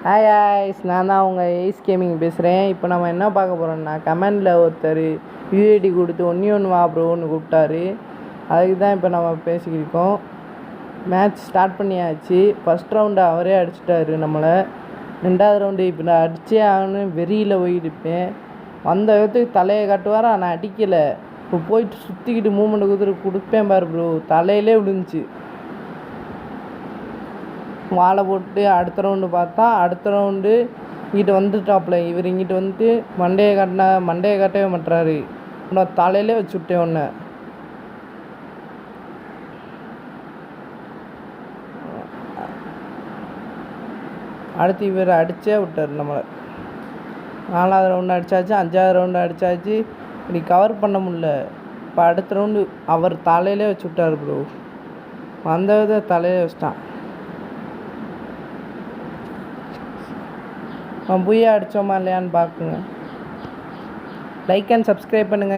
Hi ஹாய்ஸ், நான் தான் உங்கள் ஏஸ் கேமிங் பேசுகிறேன். இப்போ நம்ம என்ன பார்க்க போகிறோம்னா, கமெண்டில் ஒருத்தர் யூஐடி கொடுத்து ஒன்று வா ப்ரோன்னு கூப்பிட்டாரு. அதுக்கு தான் இப்போ நம்ம பேசிக்கிருக்கோம். மேட்ச் ஸ்டார்ட் பண்ணியாச்சு. ஃபஸ்ட் ரவுண்டு அவரே அடிச்சிட்டாரு நம்மளை. 2வது ரவுண்டு இப்போ நான் அடித்தே ஆகணும் வெறியில் போயிருப்பேன். வந்த விதத்துக்கு தலையை காட்டுவாரா, நான் அடிக்கலை. இப்போ போயிட்டு சுற்றிக்கிட்டு மூமெண்ட்டு கொடுப்பேன் பாரு ப்ரோ, தலையிலே விழுந்துச்சு. வாழை போட்டு அடுத்த ரவுண்டு பார்த்தா, அடுத்த ரவுண்டு இங்கிட்ட வந்துட்டாப்புல. இவர் இங்கிட்ட வந்துட்டு மண்டையை காட்டவே மாட்டுறாரு. நான் தலையிலே வச்சு விட்டேன் ஒன்று. அடுத்து இவர் அடித்தே விட்டார் நம்மளை. 4வது ரவுண்டு அடித்தாச்சு, 5வது ரவுண்டு அடித்தாச்சு. இப்படி கவர் பண்ண முடில. இப்போ அடுத்த ரவுண்டு அவர் தலையிலே வச்சு விட்டார் ப்ரோ. வந்த வித தலையிலே வச்சிட்டான். புய்யா அடித்தோமா இல்லையான்னு பார்க்குங்க. லைக் அண்ட் சப்ஸ்கிரைப் பண்ணுங்கள்.